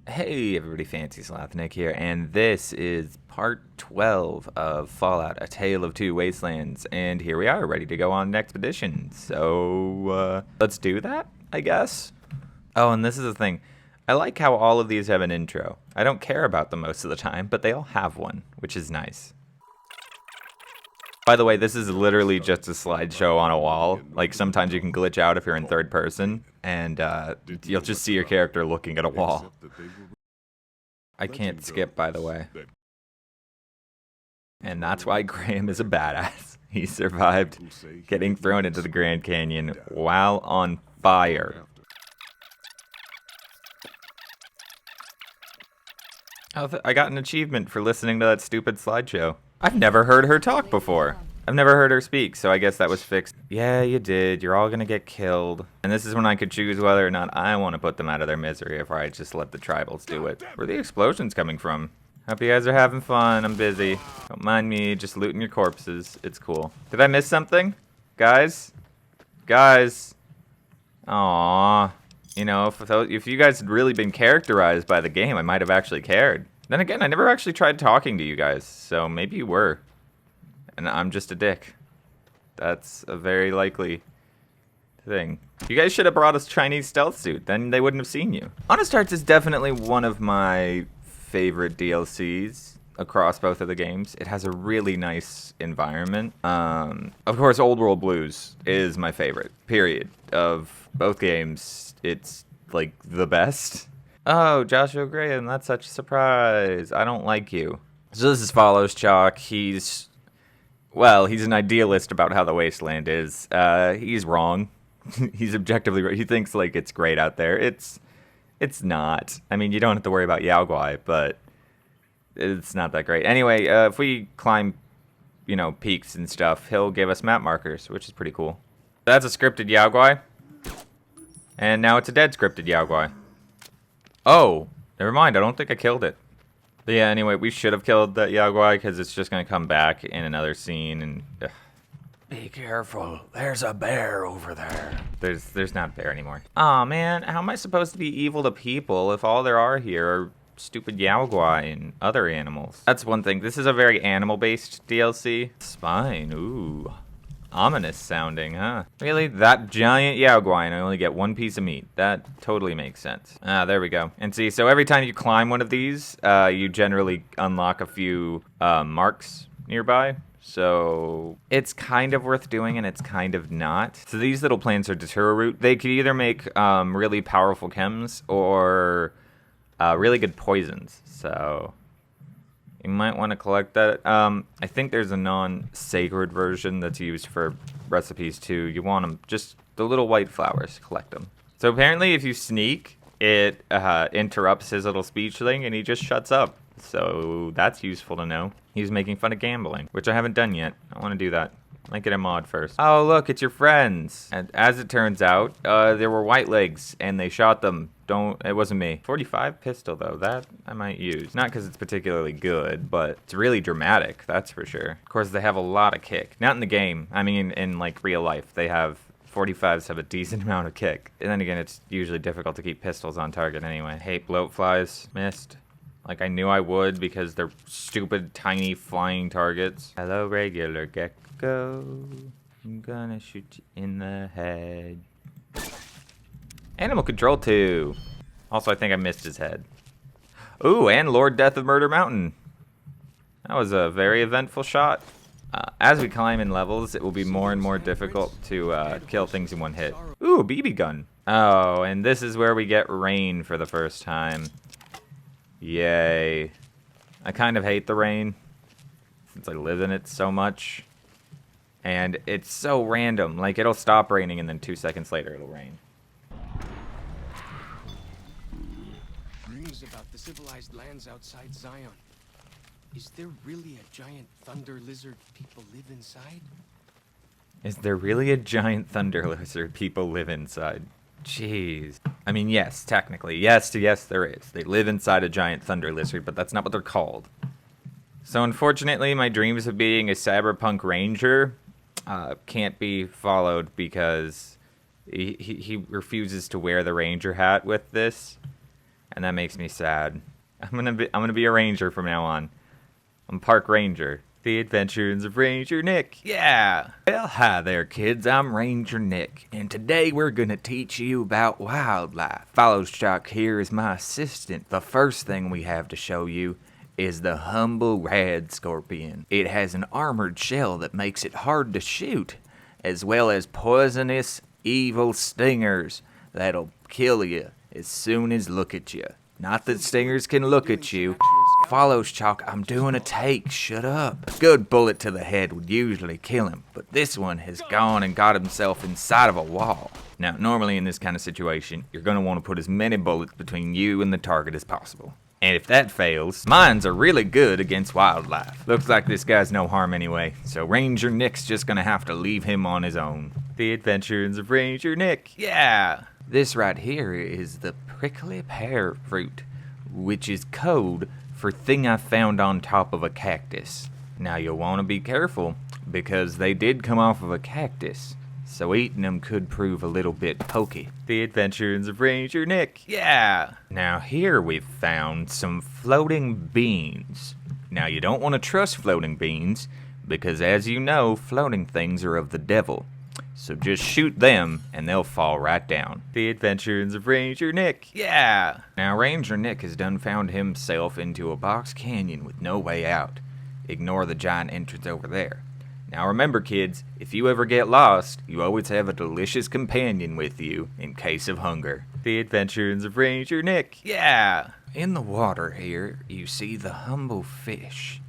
Hey everybody, Fancy Sloth Nick here, and this is part 12 of Fallout, A Tale of Two Wastelands, and here we are, ready to go on an expedition. So, let's do that, I guess? Oh, and this is the thing. I like how all of these have an intro. I don't care about them most of the time, but they all have one, which is nice. By the way, this is literally just a slideshow on a wall. Like, sometimes you can glitch out if you're in third person, and you'll just see your character looking at a wall. I can't skip, by the way. And that's why Graham is a badass. He survived getting thrown into the Grand Canyon while on fire. Oh, I got an achievement for listening to that stupid slideshow. I've never heard her talk before. I've never heard her speak, so I guess that was fixed. Yeah, you did. You're all gonna get killed. And this is when I could choose whether or not I want to put them out of their misery, or I just let the tribals do it. Where are the explosions coming from? Hope you guys are having fun. I'm busy. Don't mind me, just looting your corpses. It's cool. Did I miss something? Guys? Guys? Aww. You know, if you guys had really been characterized by the game, I might have actually cared. Then again, I never actually tried talking to you guys, so maybe you were. And I'm just a dick. That's a very likely thing. You guys should have brought us Chinese stealth suit, then they wouldn't have seen you. Honest Hearts is definitely one of my favorite DLCs across both of the games. It has a really nice environment. Of course, Old World Blues is my favorite, period. Of both games, it's like the best. Oh, Joshua Graham, that's such a surprise. I don't like you. So this is Follows Chalk. He's an idealist about how the wasteland is. He's wrong. He's objectively right. He thinks like it's great out there. It's not. I mean, you don't have to worry about Yao Guai, but it's not that great. Anyway, if we climb, you know, peaks and stuff, he'll give us map markers, which is pretty cool. That's a scripted Yao Guai. And now it's a dead scripted Yao Guai. Oh, never mind. I don't think I killed it. But yeah, anyway, we should have killed that Yao Guai because it's just going to come back in another scene. And be careful. There's a bear over there. There's not a bear anymore. Aw, man. How am I supposed to be evil to people if all there are here are stupid Yao Guai and other animals? That's one thing. This is a very animal-based DLC. Spine. Ooh. Ominous sounding, huh? Really? That giant Yao Guai and I only get one piece of meat. That totally makes sense. Ah, there we go. And see, so every time you climb one of these, you generally unlock a few marks nearby. So it's kind of worth doing and it's kind of not. So these little plants are deter root. They could either make really powerful chems or really good poisons. So you might want to collect that. I think there's a non-sacred version that's used for recipes too. You want them, just the little white flowers, collect them. So apparently if you sneak, it interrupts his little speech thing and he just shuts up. So that's useful to know. He's making fun of gambling, which I haven't done yet. I want to do that. Might get a mod first. Oh, look, it's your friends. And as it turns out, there were white legs and they shot them. It wasn't me. 45 pistol though, that I might use. Not because it's particularly good, but it's really dramatic, that's for sure. Of course, they have a lot of kick. Not in the game, I mean in like real life. 45s have a decent amount of kick. And then again, it's usually difficult to keep pistols on target anyway. Hate bloat flies, missed. Like I knew I would because they're stupid, tiny, flying targets. Hello, regular gecko. I'm gonna shoot you in the head. Animal control too. Also, I think I missed his head. Ooh, and Lord Death of Murder Mountain. That was a very eventful shot. As we climb in levels, it will be more and more difficult to kill things in one hit. Ooh, BB gun. Oh, and this is where we get rain for the first time. Yay. I kind of hate the rain since I live in it so much. And it's so random. Like, it'll stop raining and then 2 seconds later it'll rain. About the civilized lands outside Zion. Is there really a giant thunder lizard people live inside? Is there really a giant thunder lizard people live inside? Jeez. I mean, yes, technically. Yes, there is. They live inside a giant thunder lizard, but that's not what they're called. So unfortunately, my dreams of being a cyberpunk ranger can't be followed because he refuses to wear the ranger hat with this. and that makes me sad. I'm gonna be a ranger from now on. I'm Park Ranger. The Adventures of Ranger Nick. Yeah! Well, hi there, kids. I'm Ranger Nick, and today we're gonna teach you about wildlife. Follows Chuck here is my assistant. The first thing we have to show you is the humble rad scorpion. It has an armored shell that makes it hard to shoot, as well as poisonous, evil stingers that'll kill you as soon as look at you. Not that stingers can look at you. Follows Chalk, I'm doing a take, shut up. A good bullet to the head would usually kill him, but this one has gone and got himself inside of a wall. Now, normally in this kind of situation, you're going to want to put as many bullets between you and the target as possible. And if that fails, mines are really good against wildlife. Looks like this guy's no harm anyway, so Ranger Nick's just going to have to leave him on his own. The Adventures of Ranger Nick, yeah! This right here is the prickly pear fruit, which is code for thing I found on top of a cactus. Now you'll want to be careful, because they did come off of a cactus, so eating them could prove a little bit pokey. The Adventures of Ranger Nick, yeah! Now here we've found some floating beans. Now you don't want to trust floating beans, because as you know, floating things are of the devil. So just shoot them, and they'll fall right down. The Adventures of Ranger Nick, yeah! Now Ranger Nick has done found himself into a box canyon with no way out. Ignore the giant entrance over there. Now remember kids, if you ever get lost, you always have a delicious companion with you in case of hunger. The Adventures of Ranger Nick, yeah! In the water here, you see the humble fish.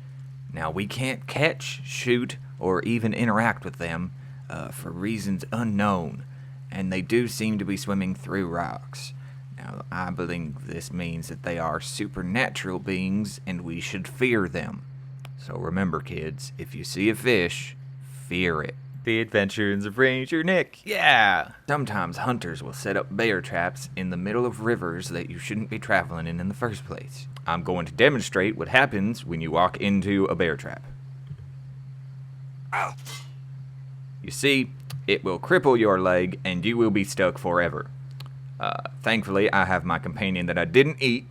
Now we can't catch, shoot, or even interact with them, for reasons unknown, and they do seem to be swimming through rocks. Now, I believe this means that they are supernatural beings, and we should fear them. So remember, kids, if you see a fish, fear it. The Adventures of Ranger Nick, yeah! Sometimes hunters will set up bear traps in the middle of rivers that you shouldn't be traveling in the first place. I'm going to demonstrate what happens when you walk into a bear trap. Ow! You see, it will cripple your leg, and you will be stuck forever. Thankfully, I have my companion that I didn't eat,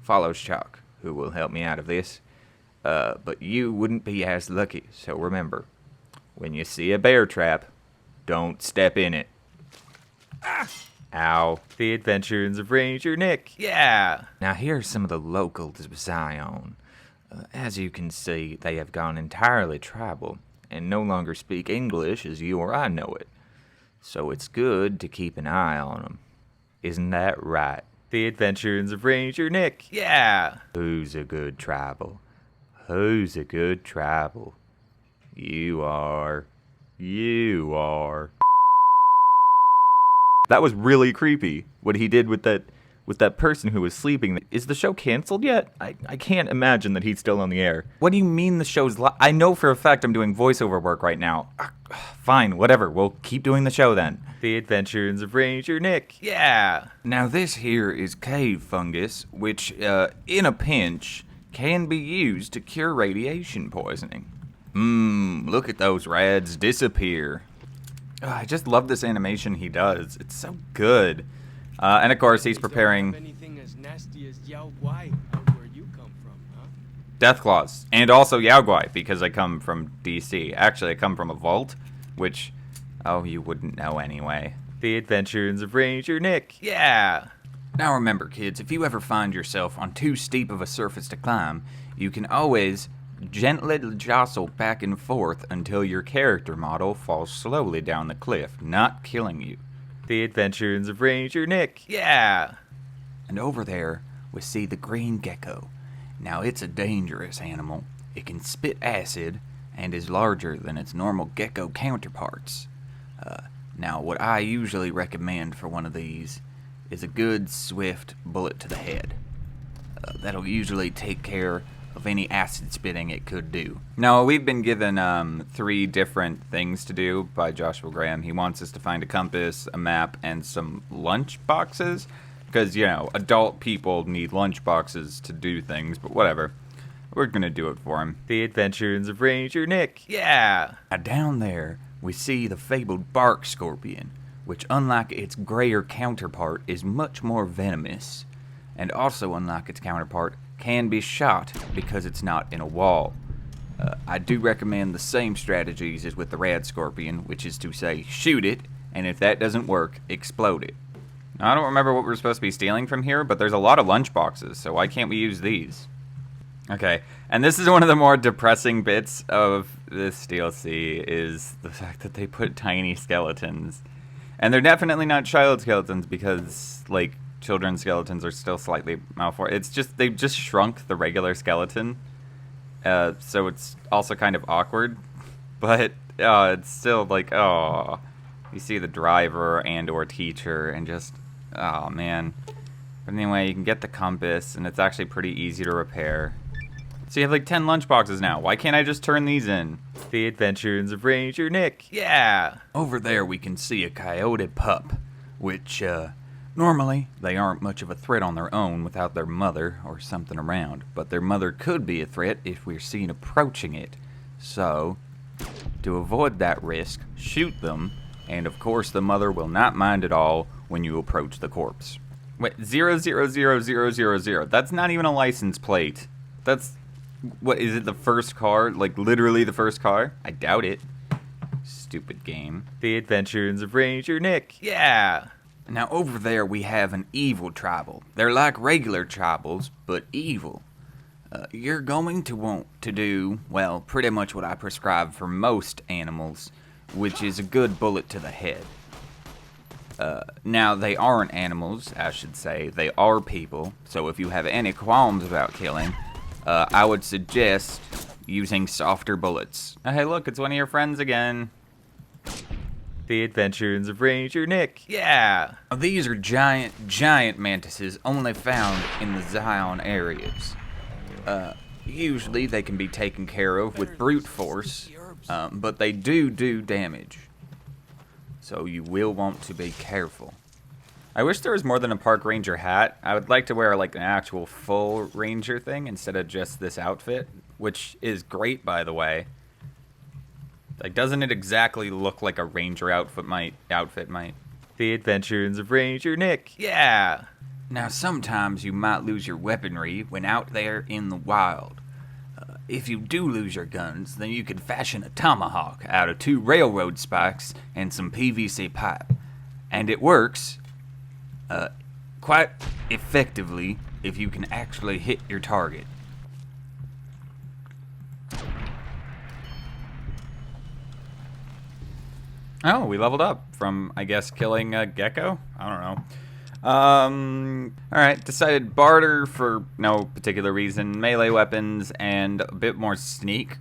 Follows Chalk, who will help me out of this. But you wouldn't be as lucky, so remember, when you see a bear trap, don't step in it. Ah! Ow. The Adventures of Ranger Nick, yeah! Now here's some of the locals of Zion. As you can see, they have gone entirely tribal, and no longer speak English as you or I know it. So it's good to keep an eye on them. Isn't that right? The Adventures of Ranger Nick, yeah! Who's a good tribal? Who's a good tribal? You are. You are. That was really creepy, what he did with that person who was sleeping. Is the show canceled yet? I can't imagine that he's still on the air. What do you mean the show's I know for a fact I'm doing voiceover work right now. Fine, whatever. We'll keep doing the show then. The Adventures of Ranger Nick, yeah! Now this here is cave fungus, which, in a pinch, can be used to cure radiation poisoning. Look at those rads disappear. I just love this animation he does. It's so good. And of course, he's preparing Anything as nasty as Yao Guai out where you come from, huh? death claws, and also Yao Guai, because I come from DC. Actually, I come from a vault, which, oh, you wouldn't know anyway. The Adventures of Ranger Nick, yeah! Now remember, kids, if you ever find yourself on too steep of a surface to climb, you can always gently jostle back and forth until your character model falls slowly down the cliff, not killing you. The Adventures of Ranger Nick, yeah! And over there, we see the green gecko. Now, it's a dangerous animal. It can spit acid and is larger than its normal gecko counterparts. Now, what I usually recommend for one of these is a good, swift bullet to the head. That'll usually take care of any acid spitting it could do. Now, we've been given 3 different things to do by Joshua Graham. He wants us to find a compass, a map, and some lunch boxes. Because, you know, adult people need lunch boxes to do things, but whatever. We're gonna do it for him. The Adventures of Ranger Nick, yeah! Now down there, we see the fabled bark scorpion, which unlike its grayer counterpart is much more venomous. and also unlike its counterpart, can be shot because it's not in a wall. I do recommend the same strategies as with the Rad Scorpion, which is to say, shoot it, and if that doesn't work, explode it. I don't remember what we're supposed to be stealing from here, but there's a lot of lunch boxes, so why can't we use these? Okay, and this is one of the more depressing bits of this DLC, is the fact that they put tiny skeletons. And they're definitely not child skeletons, because, like, children's skeletons are still slightly malformed. It's just, they've just shrunk the regular skeleton, so it's also kind of awkward. But, it's still like, oh, you see the driver and or teacher, and just, oh, man. But anyway, you can get the compass, and it's actually pretty easy to repair. So you have like 10 lunchboxes now. Why can't I just turn these in? The Adventures of Ranger Nick. Yeah! Over there we can see a coyote pup, which, normally they aren't much of a threat on their own without their mother or something around. But their mother could be a threat if we're seen approaching it. So, to avoid that risk, shoot them, and of course the mother will not mind at all when you approach the corpse. Wait, 000000. That's not even a license plate. That's... What, is it the first car? Like, literally the first car? I doubt it. Stupid game. The Adventures of Ranger Nick. Yeah! Now over there we have an evil tribal. They're like regular tribals, but evil. You're going to want to do, well, pretty much what I prescribe for most animals, which is a good bullet to the head. Now, they aren't animals, I should say. They are people, so if you have any qualms about killing, I would suggest using softer bullets. Oh, hey, look, it's one of your friends again. The Adventures of Ranger Nick. Yeah! These are giant mantises only found in the Zion areas. Usually they can be taken care of with brute force, but they do damage. So you will want to be careful. I wish there was more than a park ranger hat. I would like to wear like an actual full ranger thing instead of just this outfit, which is great, by the way. Like, doesn't it exactly look like a ranger outfit might? The Adventures of Ranger Nick. Yeah. Now, sometimes you might lose your weaponry when out there in the wild. If you do lose your guns, then you can fashion a tomahawk out of 2 railroad spikes and some PVC pipe. And it works quite effectively if you can actually hit your target. Oh, we leveled up from, I guess, killing a gecko? I don't know. Alright, decided barter for no particular reason, melee weapons, and a bit more sneak.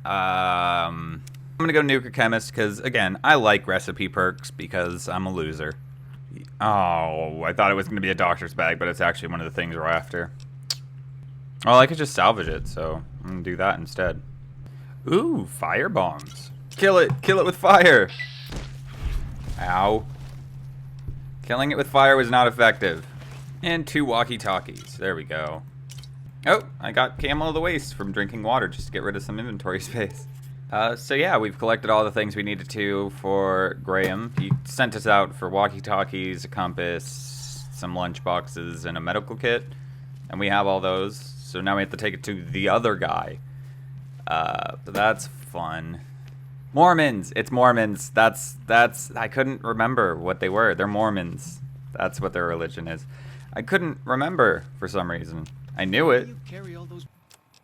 I'm gonna go nuke a chemist, because, again, I like recipe perks, because I'm a loser. Oh, I thought it was gonna be a doctor's bag, but it's actually one of the things we're after. Well, I could just salvage it, so I'm gonna do that instead. Ooh, fire bombs. Kill it with fire! Ow. Killing it with fire was not effective. And 2 walkie-talkies. There we go. Oh, I got Camel of the Waste from drinking water just to get rid of some inventory space. So yeah, we've collected all the things we needed to for Graham. He sent us out for walkie-talkies, a compass, some lunch boxes, and a medical kit. And we have all those. So now we have to take it to the other guy. But that's fun. Mormons! It's Mormons. That's, I couldn't remember what they were. They're Mormons. That's what their religion is. I couldn't remember for some reason. I knew it.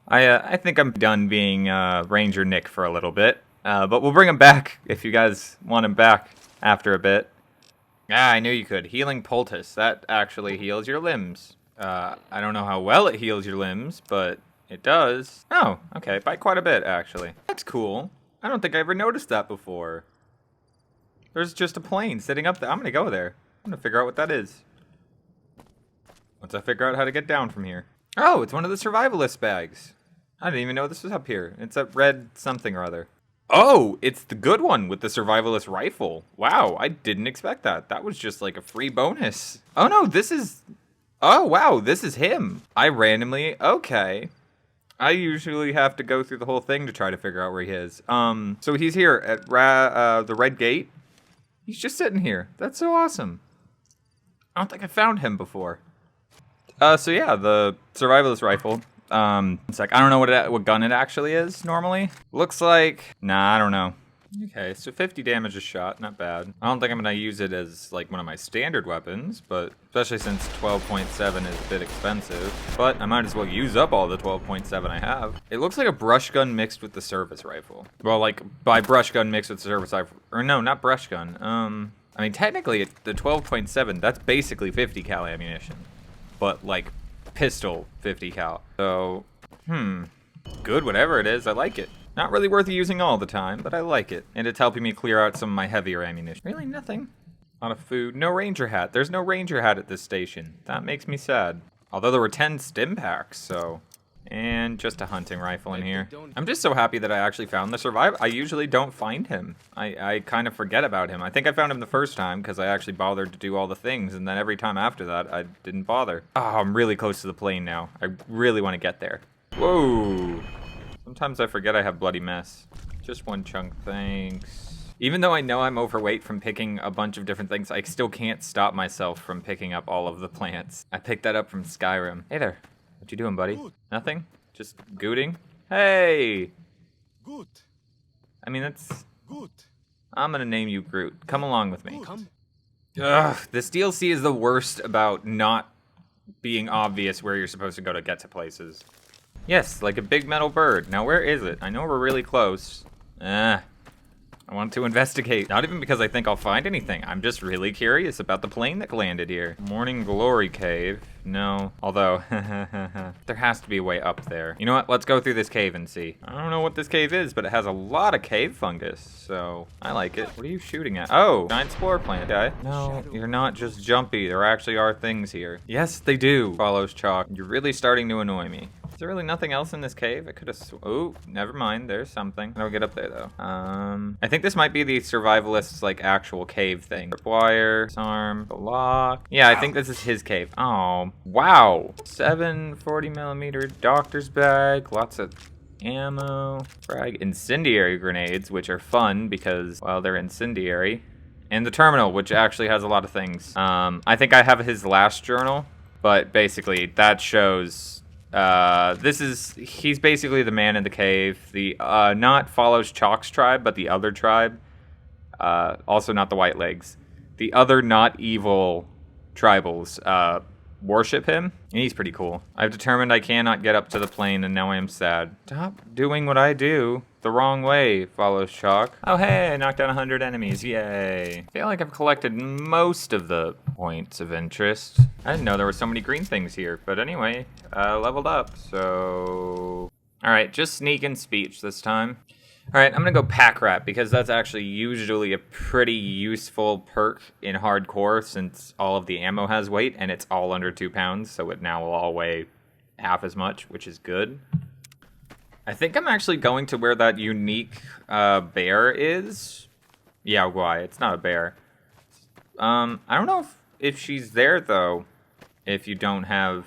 I think I'm done being Ranger Nick for a little bit. But we'll bring him back if you guys want him back after a bit. Ah, I knew you could. Healing poultice. That actually heals your limbs. I don't know how well it heals your limbs, but it does. Oh, okay. By quite a bit, actually. That's cool. I don't think I ever noticed that before. There's just a plane sitting up there. I'm gonna go there. I'm gonna figure out what that is. Once I figure out how to get down from here. Oh, it's one of the survivalist bags. I didn't even know this was up here. It's a red something or other. Oh, it's the good one with the survivalist rifle. Wow, I didn't expect that. That was just like a free bonus. Oh no, this is... Oh wow, this is him. I randomly... Okay. I usually have to go through the whole thing to try to figure out where he is. So he's here at the red gate. He's just sitting here. That's so awesome. I don't think I found him before. So yeah, the survivalist rifle. It's like I don't know what gun it actually is normally. Looks like I don't know. Okay, so 50 damage a shot, not bad. I don't think I'm gonna use it as like one of my standard weapons, but especially since 12.7 is a bit expensive. But I might as well use up all the 12.7 I have. It looks like a brush gun mixed with the service rifle. Well, like by brush gun mixed with the service rifle, or no, not brush gun. I mean technically the 12.7 that's basically 50 cal ammunition, but like pistol 50 cal. So, good, whatever it is, I like it. Not really worth using all the time, but I like it. And it's helping me clear out some of my heavier ammunition. Really nothing. A lot of food. No ranger hat. There's no ranger hat at this station. That makes me sad. Although there were 10 stim packs, so... And just a hunting rifle in here. I'm just so happy that I actually found the survivor. I usually don't find him. I kind of forget about him. I think I found him the first time because I actually bothered to do all the things, and then every time after that, I didn't bother. Oh, I'm really close to the plane now. I really want to get there. Whoa. Sometimes I forget I have bloody mess. Just one chunk, thanks. Even though I know I'm overweight from picking a bunch of different things, I still can't stop myself from picking up all of the plants. I picked that up from Skyrim. Hey there. What you doing, buddy? Good. Nothing? Just gooting? Hey! Good. I mean, that's... Good. I'm gonna name you Groot. Come along with me. Come. Ugh, this DLC is the worst about not being obvious where you're supposed to go to get to places. Yes, like a big metal bird. Now where is it? I know we're really close. I want to investigate. Not even because I think I'll find anything. I'm just really curious about the plane that landed here. Morning Glory Cave. No. Although, there has to be a way up there. You know what? Let's go through this cave and see. I don't know what this cave is, but it has a lot of cave fungus, so I like it. What are you shooting at? Oh, giant spore plant guy. No, you're not just jumpy. There actually are things here. Yes, they do. Follows Chalk. You're really starting to annoy me. Is there really nothing else in this cave? I could have... Oh, never mind. There's something. How do I get up there, though? I think this might be the survivalist's, like, actual cave thing. Wire, disarm, the lock. Yeah, I think this is his cave. Oh, wow. 740mm doctor's bag. Lots of ammo. Frag. Incendiary grenades, which are fun because, well, they're incendiary. And the terminal, which actually has a lot of things. I think I have his last journal, but basically that shows... he's basically the man in the cave. The, not follows Chalk's tribe, but the other tribe. Also not the White Legs. The other not evil tribals, worship him. And he's pretty cool. I've determined I cannot get up to the plane, and now I am sad. Stop doing what I do the wrong way, follows Chalk. Oh hey, I knocked down 100 enemies, yay. I feel like I've collected most of the points of interest. I didn't know there were so many green things here, but anyway, leveled up, so... Alright, just sneak and speech this time. Alright, I'm gonna go pack rat, because that's actually usually a pretty useful perk in hardcore, since all of the ammo has weight, and it's all under 2 pounds, so it now will all weigh half as much, which is good. I think I'm actually going to where that unique bear is. Yeah, why? It's not a bear. I don't know if she's there, though, if you don't have,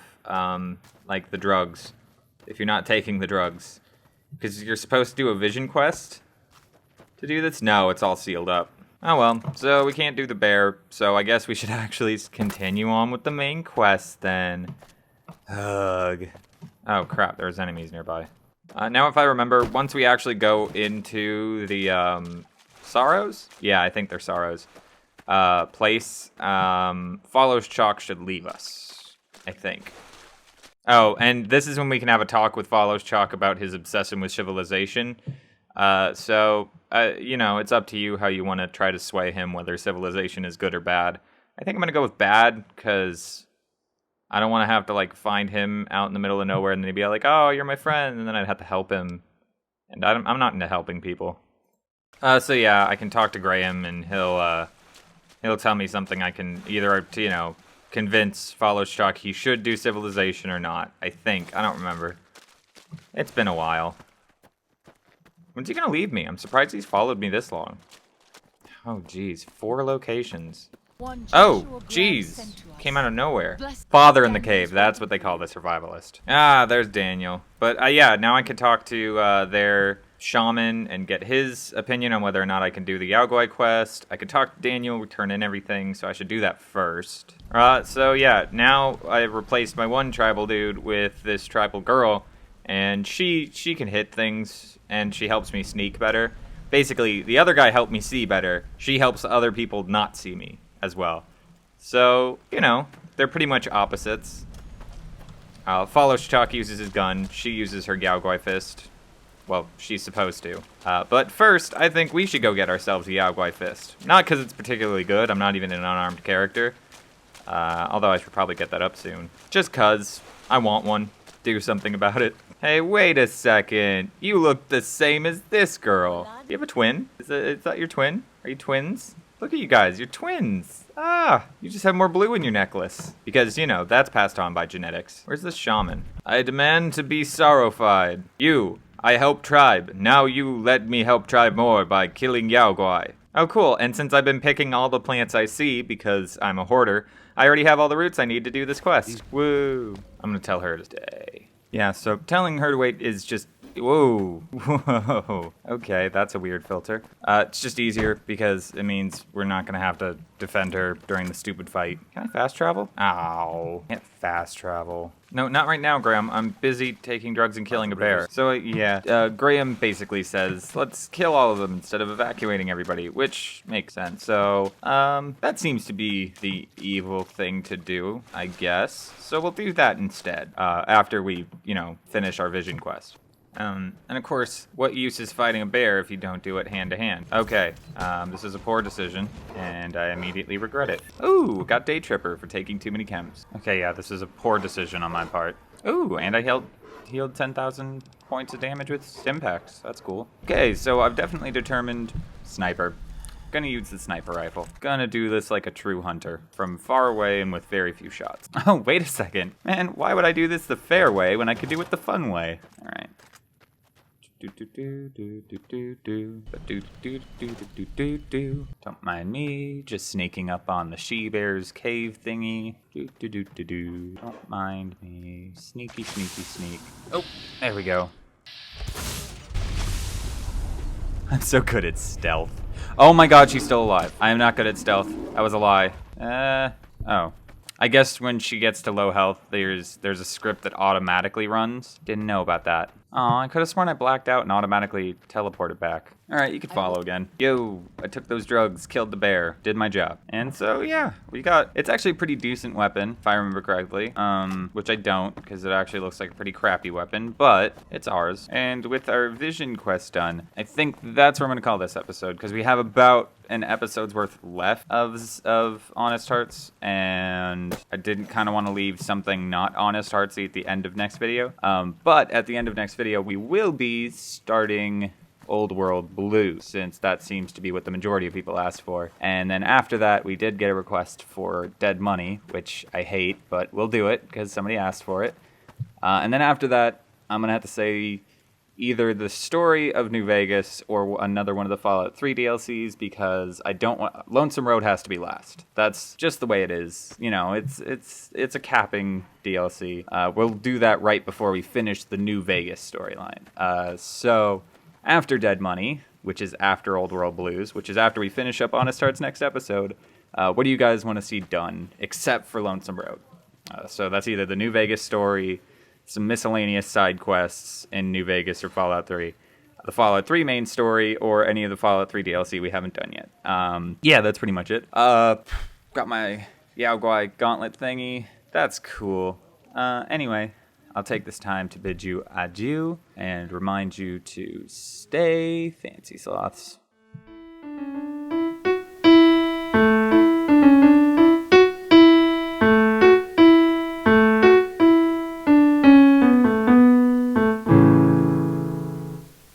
like, the drugs. If you're not taking the drugs. Because you're supposed to do a vision quest to do this? No, it's all sealed up. Oh well, so we can't do the bear, so I guess we should actually continue on with the main quest then. Ugh. Oh crap, there's enemies nearby. Now if I remember, once we actually go into the Sorrows? Yeah, I think they're Sorrows. Place, follows Chalk should leave us, I think. Oh, and this is when we can have a talk with Follows Chalk about his obsession with civilization. You know, it's up to you how you want to try to sway him, whether civilization is good or bad. I think I'm going to go with bad, because I don't want to have to, like, find him out in the middle of nowhere, and then he'd be like, oh, you're my friend, and then I'd have to help him. And I'm not into helping people. So yeah, I can talk to Graham, and he'll tell me something I can either, you know, convince Follows Chalk he should do civilization or not. I think. I don't remember. It's been a while. When's he gonna leave me? I'm surprised he's followed me this long. Oh, geez. 4 locations. Oh, geez. Came out of nowhere. Father in the cave. That's what they call the survivalist. Ah, there's Daniel. But, yeah, now I can talk to their Shaman and get his opinion on whether or not I can do the Yaogwai quest. I could talk to Daniel, turn in everything, so I should do that first. So yeah, now I've replaced my one tribal dude with this tribal girl, and she can hit things, and she helps me sneak better. Basically, the other guy helped me see better. She helps other people not see me as well. So, you know, they're pretty much opposites. Follow Chak uses his gun. She uses her Yaogwai fist. Well, she's supposed to. But first, I think we should go get ourselves a Yaogwai fist. Not because it's particularly good. I'm not even an unarmed character. Although I should probably get that up soon. Just cause I want one. Do something about it. Hey, wait a second. You look the same as this girl. You have a twin? Is that your twin? Are you twins? Look at you guys. You're twins. You just have more blue in your necklace. Because, you know, that's passed on by genetics. Where's this shaman? I demand to be sorrowfied. You. I help tribe. Now you let me help tribe more by killing Yaogwai. Oh, cool. And since I've been picking all the plants I see because I'm a hoarder, I already have all the roots I need to do this quest. Woo. I'm gonna tell her to stay. Yeah, so telling her to wait is just... Whoa. Whoa. Okay, that's a weird filter. It's just easier because it means we're not gonna have to defend her during the stupid fight. Can I fast travel? Ow. Can't fast travel. No, not right now, Graham. I'm busy taking drugs and killing a bear. So, yeah, Graham basically says, let's kill all of them instead of evacuating everybody, which makes sense. So, that seems to be the evil thing to do, I guess. So we'll do that instead, after we, you know, finish our vision quest. And of course, what use is fighting a bear if you don't do it hand to hand? Okay, this is a poor decision, and I immediately regret it. Ooh, got Day Tripper for taking too many chems. Okay, yeah, this is a poor decision on my part. Ooh, and I healed 10,000 points of damage with Stimpaks. That's cool. Okay, so I've definitely determined sniper. Gonna use the sniper rifle. Gonna do this like a true hunter, from far away and with very few shots. Oh, wait a second. Man, why would I do this the fair way when I could do it the fun way? All right. Don't mind me, just sneaking up on the she-bear's cave thingy. Don't mind me. Sneaky, sneaky, sneak. Oh, there we go. I'm so good at stealth. Oh my god, she's still alive. I am not good at stealth. That was a lie. Oh. I guess when she gets to low health, there's a script that automatically runs. Didn't know about that. Aw, I could have sworn I blacked out and automatically teleported back. Alright, you can follow again. Yo, I took those drugs, killed the bear, did my job. And so, yeah, it's actually a pretty decent weapon, if I remember correctly. Which I don't, because it actually looks like a pretty crappy weapon, but it's ours. And with our vision quest done, I think that's what I'm gonna call this episode, because we have about an episode's worth left of Honest Hearts, and I didn't kind of want to leave something not Honest Heartsy at the end of next video. But at the end of next video, we will be starting Old World Blue, since that seems to be what the majority of people asked for. And then after that, we did get a request for Dead Money, which I hate, but we'll do it because somebody asked for it. And then after that, I'm gonna have to say either the story of New Vegas or another one of the Fallout 3 DLCs, because I don't want... Lonesome Road has to be last. That's just the way it is. You know, it's a capping DLC. We'll do that right before we finish the New Vegas storyline. So after Dead Money, which is after Old World Blues, which is after we finish up Honest Hearts next episode, what do you guys want to see done, except for Lonesome Road? So that's either the New Vegas story, some miscellaneous side quests in New Vegas or Fallout 3, the Fallout 3 main story, or any of the Fallout 3 DLC we haven't done yet. Yeah, that's pretty much it. Got my Yaogwai gauntlet thingy. That's cool. Anyway, I'll take this time to bid you adieu and remind you to stay fancy, sloths.